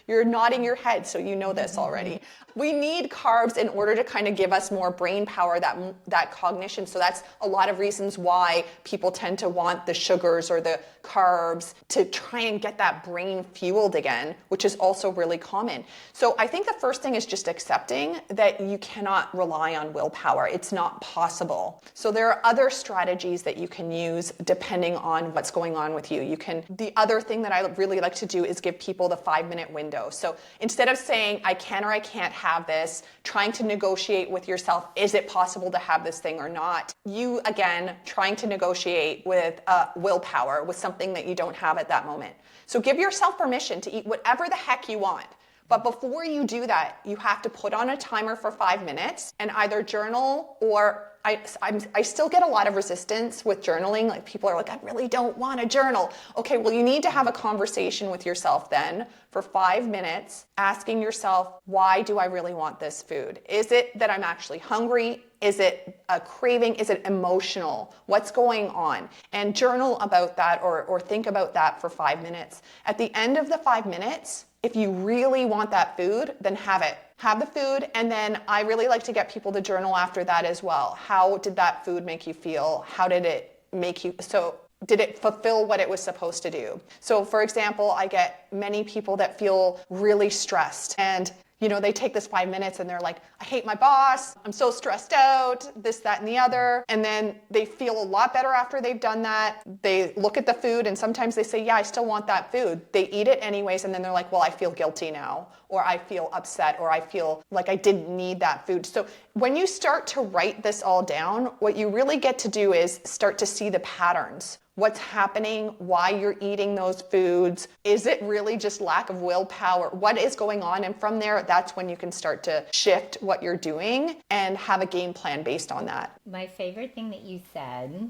[SPEAKER 2] you're nodding your head, so you know this already. We need carbs in order to kind of give us more brain power, that cognition. So that's a lot of reasons why people tend to want the sugars or the carbs to try and get that brain fueled again, which is also really common. So I think the first thing is just accepting that you cannot rely on willpower. It's not possible. So there are other strategies that you can use depending on what's going on with you. The other thing that I really like to do is give people the 5-minute window. So instead of saying, I can or I can't have this, trying to negotiate with yourself, is it possible to have this thing or not? You, again, trying to negotiate with willpower, with something that you don't have at that moment. So give yourself permission to eat whatever the heck you want. But before you do that, you have to put on a timer for 5 minutes and either journal or I still get a lot of resistance with journaling. Like people are like, I really don't want to journal. Okay, well, you need to have a conversation with yourself then for 5 minutes, asking yourself, why do I really want this food? Is it that I'm actually hungry? Is it a craving? Is it emotional? What's going on? And journal about that or think about that for 5 minutes. At the end of the 5 minutes, if you really want that food, then have it. Have the food, and then I really like to get people to journal after that as well. How did that food make you feel? How did it make you, so did it fulfill what it was supposed to do? So for example, I get many people that feel really stressed and they take this 5 minutes and they're like, I hate my boss. I'm so stressed out, this, that, and the other. And then they feel a lot better after they've done that. They look at the food and sometimes they say, yeah, I still want that food. They eat it anyways. And then they're like, well, I feel guilty now, or I feel upset, or I feel like I didn't need that food. So when you start to write this all down, what you really get to do is start to see the patterns. What's happening, why you're eating those foods. Is it really just lack of willpower? What is going on? And from there, that's when you can start to shift what you're doing and have a game plan based on that.
[SPEAKER 1] My favorite thing that you said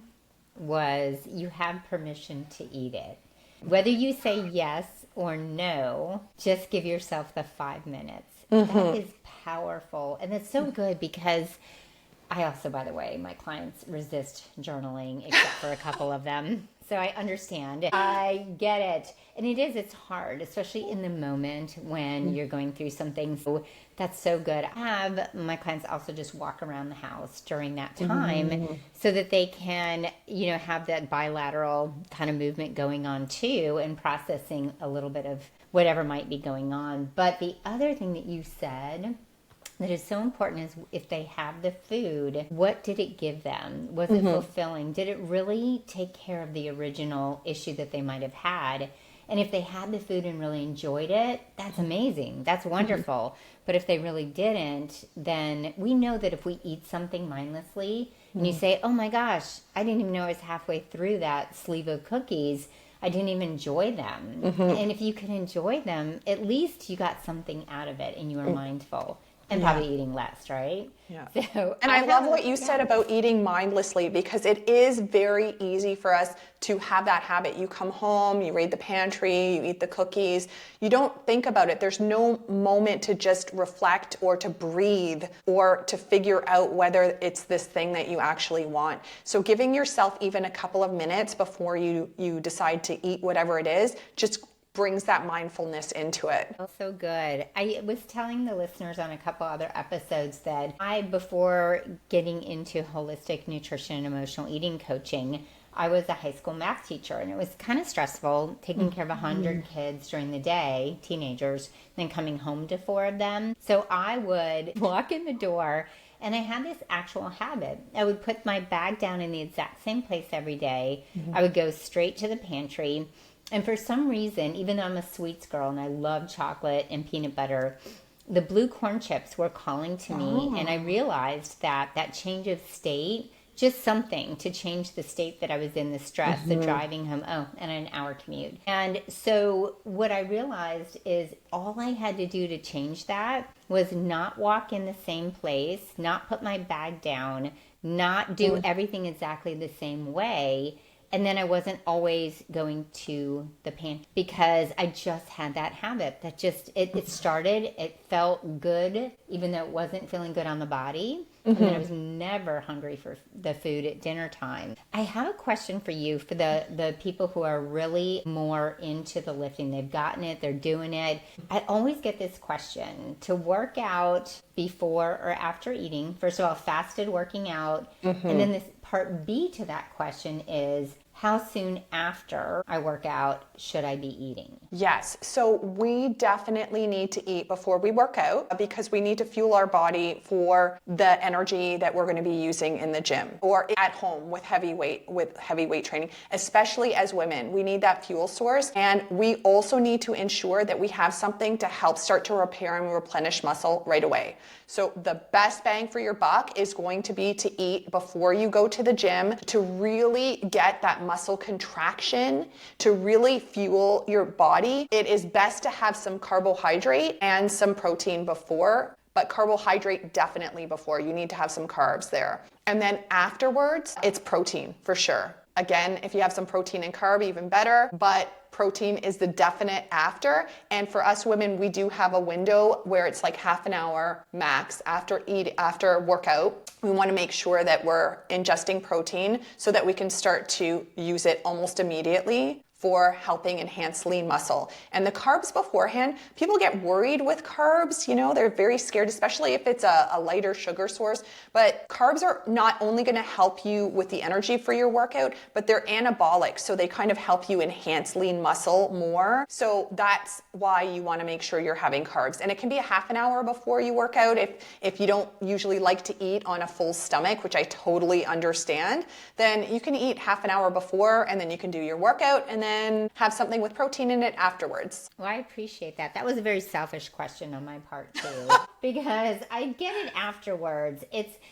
[SPEAKER 1] was you have permission to eat it. Whether you say yes or no, just give yourself the 5 minutes. Mm-hmm. That is powerful. And it's so good because I also, by the way, my clients resist journaling except for a couple of them. So I understand. I get it. And it's hard, especially in the moment when you're going through something. So that's so good. I have my clients also just walk around the house during that time so that they can, have that bilateral kind of movement going on too and processing a little bit of whatever might be going on. But the other thing that you said that is so important is if they have the food, what did it give them? Was it fulfilling? Did it really take care of the original issue that they might have had? And if they had the food and really enjoyed it, that's amazing. That's wonderful. But if they really didn't, then we know that if we eat something mindlessly and you say, oh my gosh, I didn't even know I was halfway through that sleeve of cookies. I didn't even enjoy them. And if you can enjoy them, at least you got something out of it and you were mindful. And probably eating less, right?
[SPEAKER 2] Yeah. So, and I love what you said about eating mindlessly, because it is very easy for us to have that habit. You come home, you raid the pantry, you eat the cookies. You don't think about it. There's no moment to just reflect or to breathe or to figure out whether it's this thing that you actually want. So giving yourself even a couple of minutes before you decide to eat whatever it is, just brings that mindfulness into it.
[SPEAKER 1] Oh, so good. I was telling the listeners on a couple other episodes that before getting into holistic nutrition and emotional eating coaching, I was a high school math teacher, and it was kind of stressful taking care of 100 kids during the day, teenagers, then coming home to 4 of them. So I would walk in the door, and I had this actual habit. I would put my bag down in the exact same place every day. I would go straight to the pantry. And for some reason, even though I'm a sweets girl and I love chocolate and peanut butter, the blue corn chips were calling to me. And I realized that change of state, just something to change the state that I was in, the stress, the driving home, and an hour commute. And so what I realized is all I had to do to change that was not walk in the same place, not put my bag down, not do everything exactly the same way. And then I wasn't always going to the pantry because I just had that habit that just, it started, it felt good, even though it wasn't feeling good on the body. And then I was never hungry for the food at dinner time. I have a question for you for the people who are really more into the lifting. They've gotten it, they're doing it. I always get this question: to work out before or after eating. First of all, fasted working out. And then this part B to that question is, how soon after I work out should I be eating?
[SPEAKER 2] Yes. So we definitely need to eat before we work out because we need to fuel our body for the energy that we're going to be using in the gym or at home with heavy weight training, especially as women. We need that fuel source. And we also need to ensure that we have something to help start to repair and replenish muscle right away. So the best bang for your buck is going to be to eat before you go to the gym to really get that muscle contraction, to really fuel your body. It is best to have some carbohydrate and some protein before, but carbohydrate definitely before. You need to have some carbs there. And then afterwards, it's protein for sure. Again, if you have some protein and carb, even better, but protein is the definite after. And for us women, we do have a window where it's like half an hour max after workout. We want to make sure that we're ingesting protein so that we can start to use it almost immediately for helping enhance lean muscle. And the carbs beforehand, people get worried with carbs, they're very scared, especially if it's a lighter sugar source. But carbs are not only gonna help you with the energy for your workout, but they're anabolic. So they kind of help you enhance lean muscle more. So that's why you wanna make sure you're having carbs. And it can be a half an hour before you work out if you don't usually like to eat on a full stomach, which I totally understand, then you can eat half an hour before and then you can do your workout and then have something with protein in it afterwards.
[SPEAKER 1] Well, I appreciate that. That was a very selfish question on my part too, because I get it afterwards.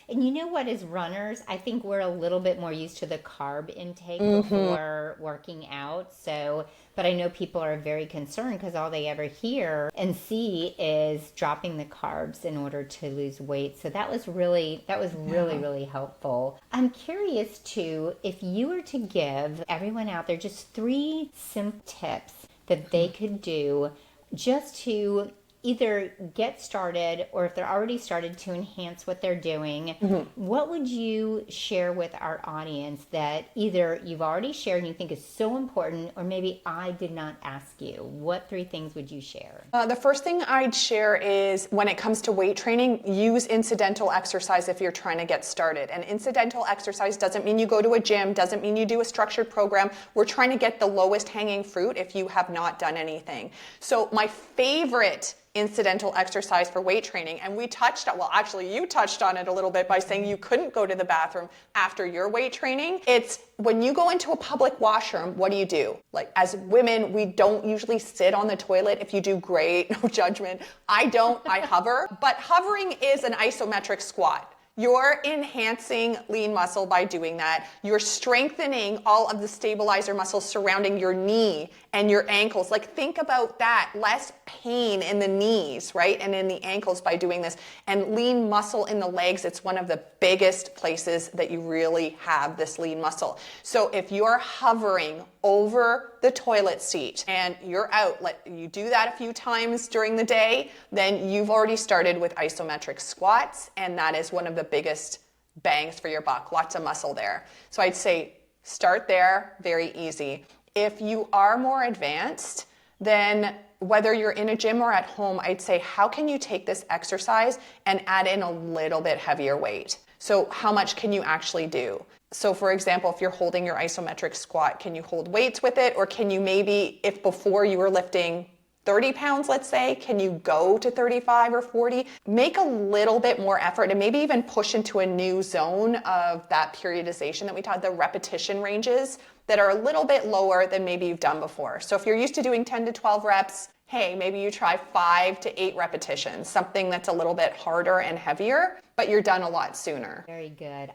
[SPEAKER 1] And you know what, as runners, I think we're a little bit more used to the carb intake before working out. So, but I know people are very concerned because all they ever hear and see is dropping the carbs in order to lose weight. So that was really helpful. I'm curious too, if you were to give everyone out there just 3 simple tips that they could do just to either get started or if they're already started to enhance what they're doing, what would you share with our audience that either you've already shared and you think is so important, or maybe I did not ask you? What 3 things would you share?
[SPEAKER 2] The first thing I'd share is when it comes to weight training, use incidental exercise if you're trying to get started. And incidental exercise doesn't mean you go to a gym, doesn't mean you do a structured program. We're trying to get the lowest hanging fruit if you have not done anything. So my favorite incidental exercise for weight training, and you touched on it a little bit by saying you couldn't go to the bathroom after your weight training. It's when you go into a public washroom, what do? Like, as women, we don't usually sit on the toilet. If you do, great, no judgment. I don't, I hover, but hovering is an isometric squat. You're enhancing lean muscle by doing that. You're strengthening all of the stabilizer muscles surrounding your knee and your ankles. Like, think about that. Less pain in the knees, right? And in the ankles by doing this. And lean muscle in the legs, it's one of the biggest places that you really have this lean muscle. So if you're hovering over the toilet seat and you're out, you do that a few times during the day, then you've already started with isometric squats, and that is one of the biggest bangs for your buck. Lots of muscle there. So I'd say start there, very easy. If you are more advanced, then whether you're in a gym or at home, I'd say, how can you take this exercise and add in a little bit heavier weight? So how much can you actually do? So for example, if you're holding your isometric squat, can you hold weights with it? Or can you maybe, if before you were lifting 30 pounds, let's say, can you go to 35 or 40? Make a little bit more effort and maybe even push into a new zone of that periodization that we taught, the repetition ranges that are a little bit lower than maybe you've done before. So if you're used to doing 10 to 12 reps, hey, maybe you try 5 to 8 repetitions, something that's a little bit harder and heavier, but you're done a lot sooner.
[SPEAKER 1] Very good.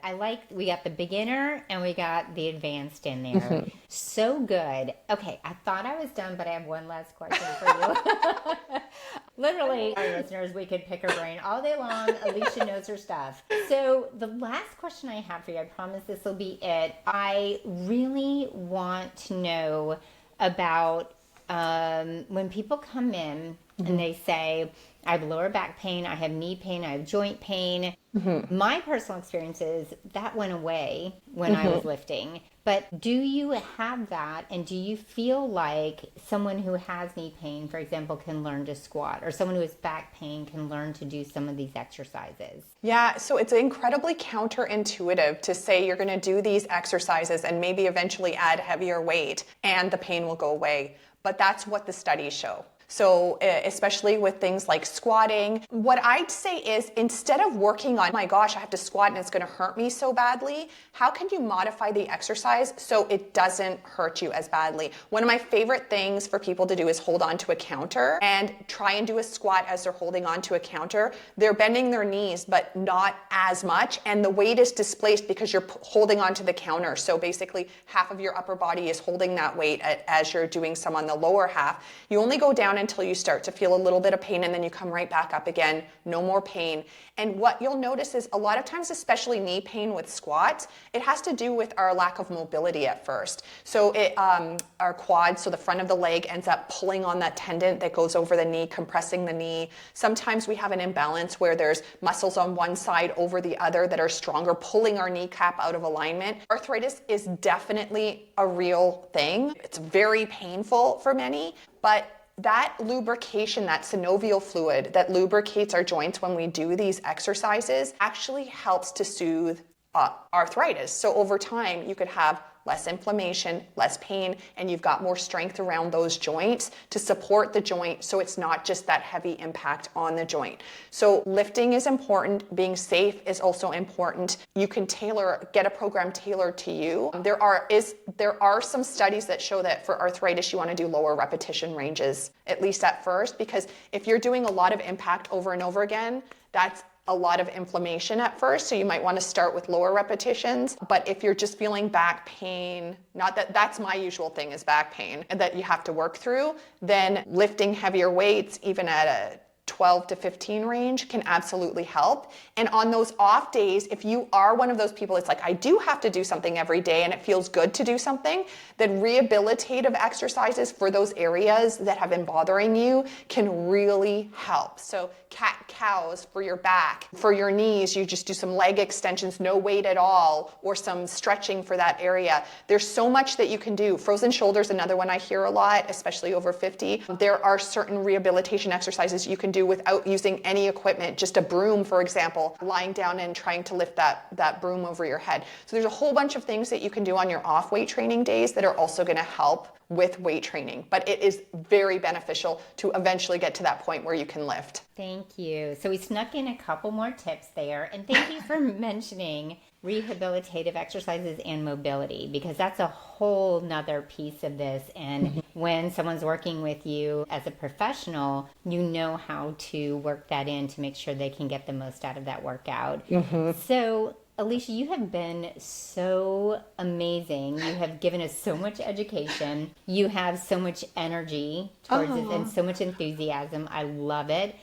[SPEAKER 1] We got the beginner and we got the advanced in there. So good. Okay, I thought I was done, but I have one last question for you. Literally, our listeners, we could pick her brain all day long. Alicia knows her stuff. So the last question I have for you, I promise this will be it. I really want to know about when people come in and they say, I have lower back pain, I have knee pain, I have joint pain. My personal experience is that went away when I was lifting. But do you have that, and do you feel like someone who has knee pain, for example, can learn to squat, or someone who has back pain can learn to do some of these exercises?
[SPEAKER 2] Yeah, so it's incredibly counterintuitive to say you're going to do these exercises and maybe eventually add heavier weight and the pain will go away. But that's what the studies show. So especially with things like squatting, what I'd say is instead of working on, my gosh, I have to squat and it's going to hurt me so badly, how can you modify the exercise so it doesn't hurt you as badly? One of my favorite things for people to do is hold on to a counter and try and do a squat as they're holding on to a counter. They're bending their knees, but not as much, and the weight is displaced because you're holding onto the counter. So basically half of your upper body is holding that weight as you're doing some on the lower half. You only go down until you start to feel a little bit of pain, and then you come right back up again, no more pain. And what you'll notice is a lot of times, especially knee pain with squats, it has to do with our lack of mobility at first. So our quads, so the front of the leg, ends up pulling on that tendon that goes over the knee, compressing the knee. Sometimes we have an imbalance where there's muscles on one side over the other that are stronger, pulling our kneecap out of alignment. Arthritis is definitely a real thing. It's very painful for many, but that lubrication, that synovial fluid that lubricates our joints when we do these exercises actually helps to soothe arthritis. So over time, you could have less inflammation, less pain, and you've got more strength around those joints to support the joint, so it's not just that heavy impact on the joint. So lifting is important. Being safe is also important. You can get a program tailored to you. There are some studies that show that for arthritis, you want to do lower repetition ranges, at least at first, because if you're doing a lot of impact over and over again, that's a lot of inflammation at first, so you might want to start with lower repetitions. But if you're just feeling back pain, not that that's my usual thing is back pain, and that you have to work through, then lifting heavier weights, even at a 12 to 15 range, can absolutely help. And on those off days, if you are one of those people, it's like, I do have to do something every day and it feels good to do something, then rehabilitative exercises for those areas that have been bothering you can really help. So cat-cows for your back. For your knees, you just do some leg extensions, no weight at all, or some stretching for that area. There's so much that you can do. Frozen shoulders, another one I hear a lot, especially over 50. There are certain rehabilitation exercises you can do without using any equipment, just a broom, for example, lying down and trying to lift that broom over your head. So there's a whole bunch of things that you can do on your off-weight training days that are also going to help with weight training, but it is very beneficial to eventually get to that point where you can lift.
[SPEAKER 1] Thank you. So we snuck in a couple more tips there, and thank you for mentioning rehabilitative exercises and mobility, because that's a whole nother piece of this. And when someone's working with you as a professional, you know how to work that in to make sure they can get the most out of that workout. So Alicia, you have been so amazing. You have given us so much education. You have so much energy towards this and so much enthusiasm. I love it.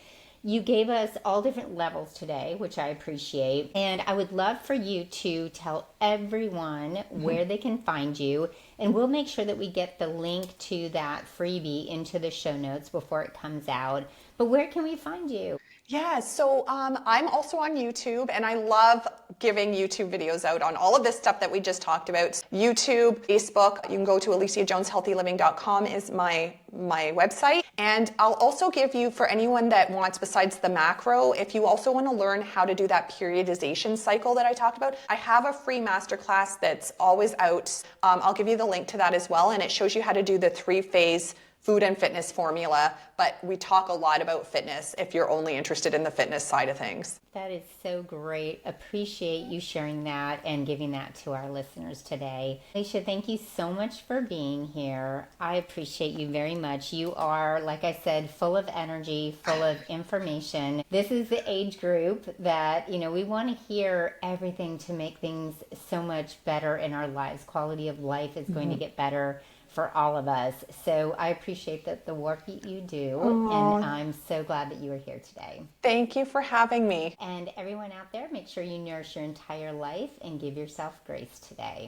[SPEAKER 1] You gave us all different levels today, which I appreciate. And I would love for you to tell everyone where they can find you. And we'll make sure that we get the link to that freebie into the show notes before it comes out. But where can we find you?
[SPEAKER 2] Yeah, so I'm also on YouTube, and I love giving YouTube videos out on all of this stuff that we just talked about. YouTube, Facebook, you can go to aliciajoneshealthyliving.com is my website. And I'll also give you, for anyone that wants, besides the macro, if you also want to learn how to do that periodization cycle that I talked about, I have a free masterclass that's always out. I'll give you the link to that as well, and it shows you how to do the 3-phase food and fitness formula, but we talk a lot about fitness if you're only interested in the fitness side of things.
[SPEAKER 1] That is so great. Appreciate you sharing that and giving that to our listeners today. Alicia, thank you so much for being here. I appreciate you very much. You are, like I said, full of energy, full of information. This is the age group that, we want to hear everything to make things so much better in our lives. Quality of life is going to get better for all of us. So I appreciate the work that you do. And I'm so glad that you are here today.
[SPEAKER 2] Thank you for having me.
[SPEAKER 1] And everyone out there, make sure you nourish your entire life and give yourself grace today.